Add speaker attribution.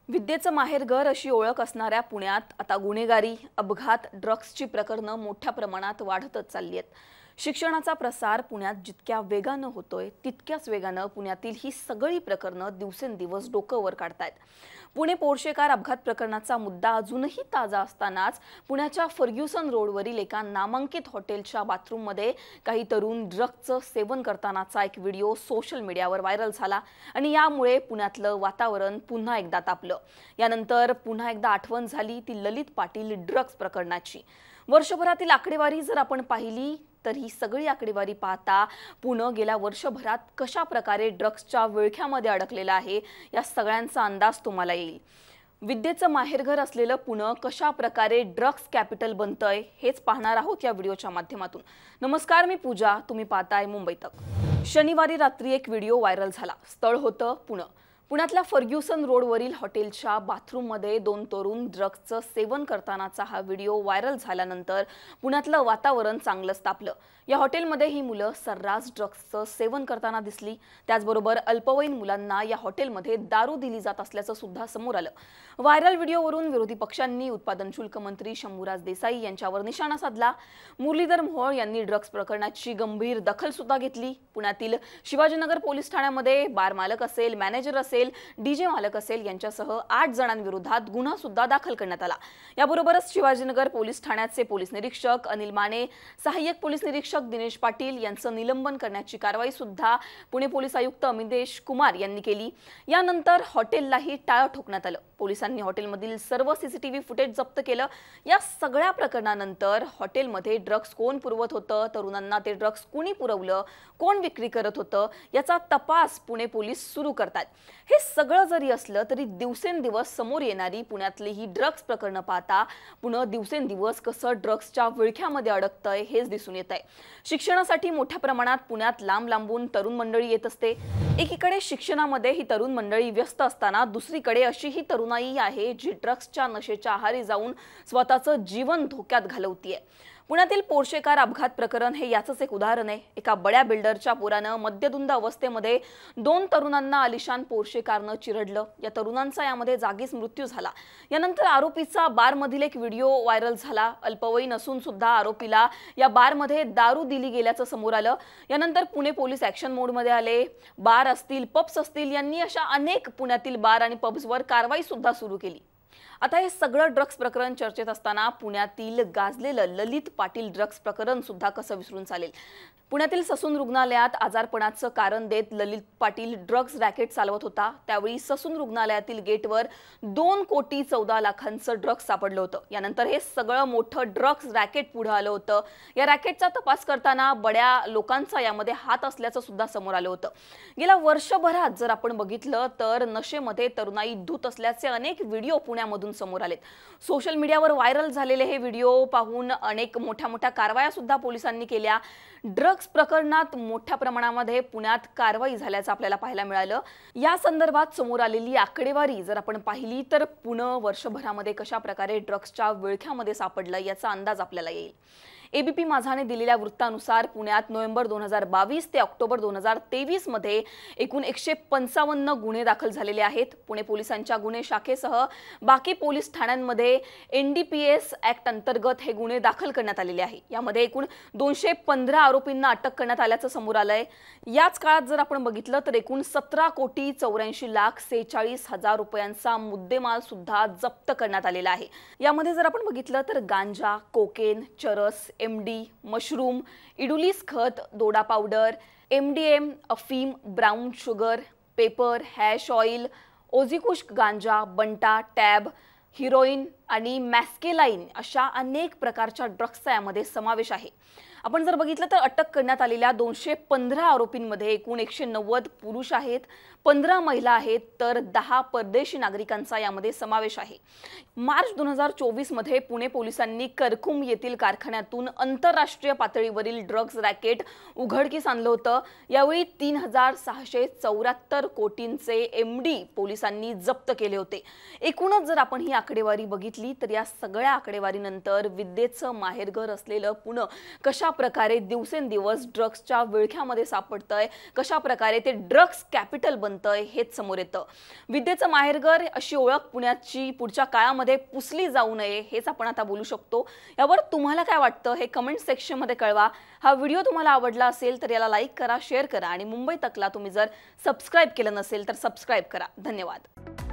Speaker 1: विद्येचं माहेरघर अशी ओळख असणाऱ्या पुण्यात आता गुन्हेगारी, अपघात, ड्रग्सची प्रकरणं मोठ्या प्रमाणात वाढतच चालली आहेत। शिक्षणाचा प्रसार पुण्यात जितक्या वेगानं होतोय तितक्याच वेगानं पुण्यातील ही सगळी प्रकरणं दिवसेंदिवस डोकं वर काढतायत। पुणे पोर्शे कार अपघात प्रकरणाचा मुद्दा अजूनही ताजा असतानाच पुण्याच्या फर्ग्युसन रोडवरील एका नामांकित हॉटेलच्या बाथरूममध्ये काही तरुण ड्रग्सचं सेवन करतानाचा एक व्हिडिओ सोशल मीडियावर व्हायरल झाला आणि यामुळे पुण्यातलं वातावरण पुन्हा एकदा तापलं। यानंतर पुन्हा एकदा आठवण झाली ती ललित पाटील ड्रग्स प्रकरणाची। वर्षभरातील आकडेवारी जर आपण पाहिली तर ही सगळी आकडेवारी पाहता पुणे गेल्या वर्षभरात कशा प्रकारे ड्रग्सच्या विळख्यामध्ये अडकलेला आहे या सगळ्यांचा अंदाज तुम्हाला येईल। विद्येचं माहेरघर असलेलं पुणे कशा प्रकारे ड्रग्स कॅपिटल बनतंय हेच पाहणार आहोत या व्हिडिओच्या माध्यमातून। नमस्कार, मी पूजा, तुम्ही पाहताय मुंबई तक। शनिवारी रात्री एक व्हिडिओ व्हायरल झाला। स्थळ होतं पुणे। पुण्यातल्या फर्ग्युसन रोडवरील हॉटेलच्या बाथरूममध्ये दोन तरुण ड्रग्सचं सेवन करतानाचा हा व्हिडिओ व्हायरल झाल्यानंतर पुण्यातलं वातावरण चांगलंच तापलं। या हॉटेलमध्ये ही मुलं सर्रास ड्रग्सचं सेवन करताना दिसली। त्याचबरोबर अल्पवयीन मुलांना या हॉटेलमध्ये दारू दिली जात असल्याचं सुद्धा समोर आलं। व्हायरल व्हिडिओवरून विरोधी पक्षांनी उत्पादन शुल्क मंत्री शंभूराज देसाई यांच्यावर निशाणा साधला। मुरलीधर मोहोळ यांनी ड्रग्स प्रकरणाची गंभीर दखल सुद्धा घेतली। पुण्यातील शिवाजीनगर पोलीस ठाण्यामध्ये बार मालक असेल, मॅनेजर असेल, डीजे मालक असेल यांच्यासह 8 जणांविरोधात गुन्हा सुद्धा दाखल करण्यात आला। याबरोबरच शिवाजीनगर पोलीस ठाण्याचे पोलीस निरीक्षक अनिल माने, सहाय्यक पोलीस निरीक्षक दिनेश पाटील यांचं निलंबन करण्याची कारवाई सुद्धा पुणे पोलीस आयुक्त अमितेश कुमार यांनी केली। यानंतर हॉटेललाही टाळं ठोकण्यात आलं। पोलिसांनी हॉटेलमधील सर्व सीसीटीव्ही फुटेज जप्त केलं। या सगळ्या प्रकरणानंतर हॉटेलमध्ये ड्रग्स कोण पुरवत होतं, तरुणांना ते ड्रग्स कोणी पुरवलं, कोण विक्री करत होतं याचा तपास पुणे पोलीस सुरू करतात। हे सगळं जरी असलं तरी दिवसेंदिवस समोर येणारी पुण्यातली ही ड्रग्स प्रकरणं पाहता पुणे दिवसेंदिवस कसं ड्रग्सच्या विळख्यामध्ये अडकतंय हेच दिसून येतंय। शिक्षणासाठी मोठ्या प्रमाणात पुण्यात लांब लांबून तरुण मंडळी येत असते। एकीकडे शिक्षणामध्ये ही तरुण मंडळी व्यस्त असताना दुसरीकडे अशी ही तरुणाई आहे जी ड्रग्सच्या नशेच्या आहारी जाऊन स्वतःचं जीवन धोक्यात घालवतीये। पुण्यातील पोर्शे कार अपघात प्रकरण हे याचंच एक उदाहरण आहे। एका बड्या बिल्डरच्या पोरानं मद्यधुंद अवस्थेमध्ये 2 तरुणांना आलिशान पोर्शे कारनं चिरडलं। या तरुणांचा यामध्ये जागीच मृत्यू झाला। यानंतर आरोपीचा बारमधील एक व्हिडिओ व्हायरल झाला। अल्पवयीन असून सुद्धा आरोपीला या बारमध्ये दारू दिली गेल्याचं समोर आलं। यानंतर पुणे पोलीस ॲक्शन मोडमध्ये आले। बार असतील, पब्स असतील यांनी अशा अनेक पुण्यातील बार आणि पब्सवर कारवाई सुद्धा सुरू केली। आता हे सगळं ड्रग्स प्रकरण चर्चेत असताना पुण्यातील गाजलेलं ललित पाटील ड्रग्स प्रकरण सुद्धा कसं विसरून चालेल। पुण्यातील ससून रुग्णालयात आजारपणाचं कारण देत ललित पाटील ड्रग्स रॅकेट चालवत होता। त्यावेळी ससून रुग्णालयातील गेटवर 2,14,00,000चं ड्रग्स सापडलं होतं। यानंतर हे सगळं मोठं ड्रग्स रॅकेट पुढे आलं होतं। या रॅकेटचा तपास करताना बड्या लोकांचा यामध्ये हात असल्याचं सुद्धा समोर आलं होतं। गेल्या वर्षभरात जर आपण बघितलं तर नशेमध्ये तरुणाई धूत असल्याचे अनेक व्हिडिओ पुण्यामधून समोर आलेत। सोशल मीडियावर व्हायरल झालेले हे व्हिडिओ पाहून अनेक मोठ्या कारवाया सुद्धा पोलिसांनी केल्या। ड्रग्स प्रकरणात मोठ्या प्रमाणामध्ये पुण्यात कारवाई झाल्याचं आपल्याला पाहायला मिळालं। या संदर्भात समोर आलेली आकडेवारी जर आपण पाहिली तर पुणे वर्षभरामध्ये कशा प्रकारे ड्रग्सच्या विळख्यामध्ये सापडलं याचा अंदाज आपल्याला येईल। एबीपी माझाने दिलेल्या वृत्तानुसार पुण्यात नोव्हेंबर 2022 ते ऑक्टोबर 2023 मध्ये एकूण 155 गुन्हे दाखल झालेले आहेत। पुणे पोलिसांच्या गुन्हे शाखेसह बाकी पोलीस ठाण्यांमध्ये एनडीपीएस ऍक्ट अंतर्गत हे गुन्हे दाखल करण्यात आलेले आहे। यामध्ये एकूण 215 आरोपींना अटक करण्यात आल्याचं समोर आलंय। याच काळात जर आपण बघितलं तर एकूण 17,84,46,000 रुपयांचा मुद्देमाल सुद्धा जप्त करण्यात आलेला आहे। यामध्ये जर आपण बघितलं तर गांजा, कोकेन, चरस, एमडी, मशरूम, इडुलीस खत, दोडा पावडर, एमडीएम, अफीम, brown sugar, paper, hash oil, OG kush गांजा, बंटा, टॅब, हिरोईन आणि मॅस्केलाइन अशा अनेक प्रकारच्या ड्रग्सचा यामध्ये समावेश आहे। आपण जर बघितलं तर अटक करण्यात आलेल्या 215 आरोपींमध्ये एकूण 190 पुरुष आहेत, 15 महिला आहेत तर 10 परदेशी नागरिकांचा यामध्ये समावेश आहे। मार्च 2024 मध्ये पुणे पोलिसांनी करकुम येथील कारखान्यातून आंतरराष्ट्रीय पातळीवरील ड्रग्स रॅकेट उघडकीस आणलं होतं। यावेळी 3,674 कोटींचे एमडी पोलिसांनी जप्त केले होते। एकूणच जर आपण ही आकडेवारी बघितली तर या सगळ्या आकडेवारीनंतर विद्येचं माहेरघर असलेलं पुणे कशा प्रकारे दिवसेंदिवस ड्रग्सच्या विळख्यामध्ये सापडतंय, कशा प्रकारे ते ड्रग्स कॅपिटल बनतंय बनतंय हेच समोर येतं। विद्येचं माहेरघर अशी ओळख पुण्याची पुढच्या काळामध्ये पुसली जाऊ नये हेच आपण आता बोलू शकतो। यावर तुम्हाला काय वाटतं हे कमेंट सेक्शन मध्ये कळवा। हा व्हिडिओ तुम्हाला आवडला असेल तर याला लाईक करा, शेअर करा आणि मुंबई तकला तुम्ही जर सबस्क्राइब केलं नसेल तर सबस्क्राइब करा। धन्यवाद।